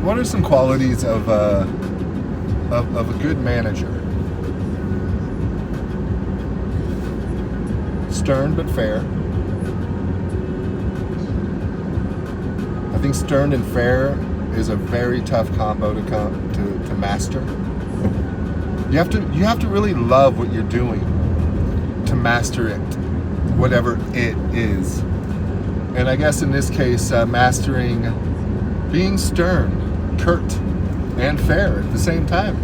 what are some qualities of a good manager? Stern but fair. I think stern and fair is a very tough combo to master. You have to really love what you're doing to master it, whatever it is. And I guess in this case, mastering being stern, curt, and fair at the same time.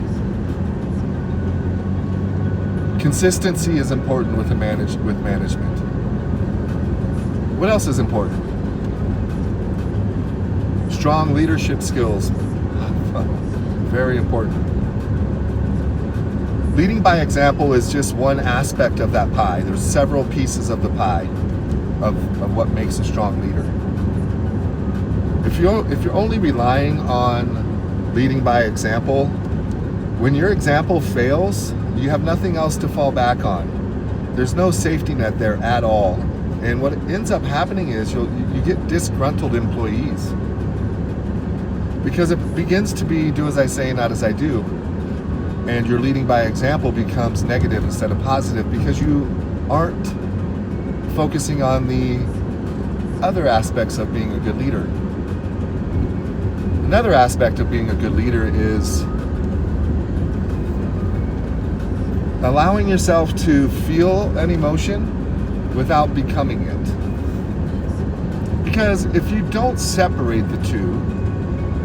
Consistency is important with management. What else is important? Strong leadership skills. Very important. Leading by example is just one aspect of that pie. There's several pieces of the pie of what makes a strong leader. If you're only relying on leading by example, when your example fails, you have nothing else to fall back on. There's no safety net there at all. And what ends up happening is you get disgruntled employees. Because it begins to be do as I say, not as I do. And your leading by example becomes negative instead of positive because you aren't focusing on the other aspects of being a good leader. Another aspect of being a good leader is allowing yourself to feel an emotion without becoming it. Because if you don't separate the two,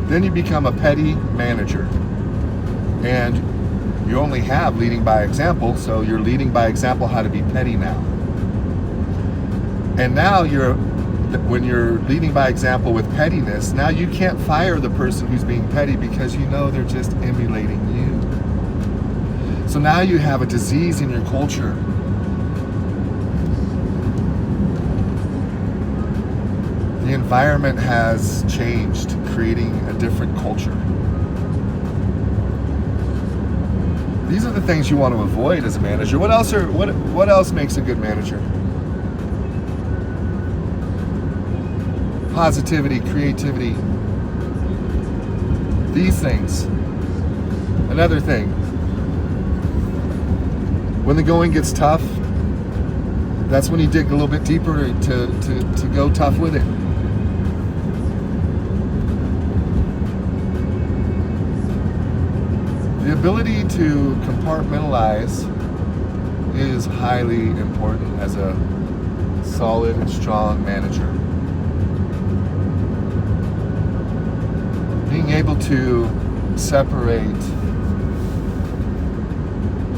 then you become a petty manager. And you only have leading by example, so you're leading by example how to be petty now. And now when you're leading by example with pettiness, now you can't fire the person who's being petty because you know they're just emulating you. So now you have a disease in your culture. The environment has changed, creating a different culture. These are the things you want to avoid as a manager. What else makes a good manager? Positivity, creativity. These things. Another thing. When the going gets tough, that's when you dig a little bit deeper to go tough with it. The ability to compartmentalize is highly important as a solid and strong manager. Being able to separate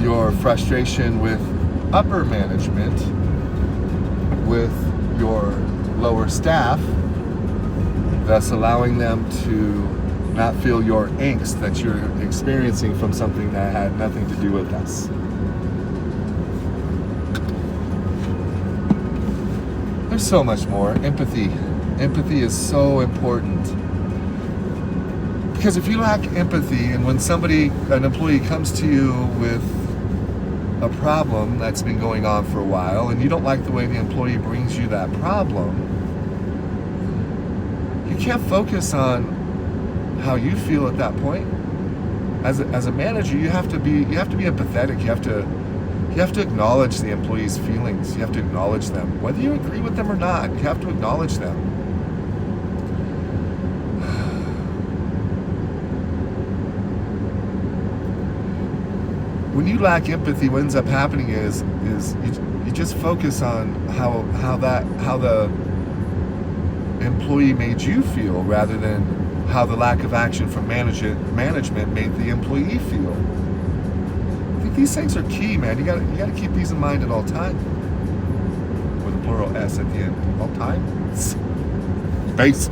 your frustration with upper management with your lower staff, thus allowing them to not feel your angst that you're experiencing from something that had nothing to do with us. There's so much more. Empathy. Empathy is so important. Because if you lack empathy, and when an employee comes to you with a problem that's been going on for a while, and you don't like the way the employee brings you that problem, you can't focus on how you feel at that point. As a manager, you have to be empathetic. You have to acknowledge the employee's feelings. You have to acknowledge them, whether you agree with them or not. You have to acknowledge them. When you lack empathy, what ends up happening is you just focus on how the employee made you feel rather than how the lack of action from management made the employee feel. I think these things are key, man. You gotta keep these in mind at all time. With a plural S at the end. All time. Base.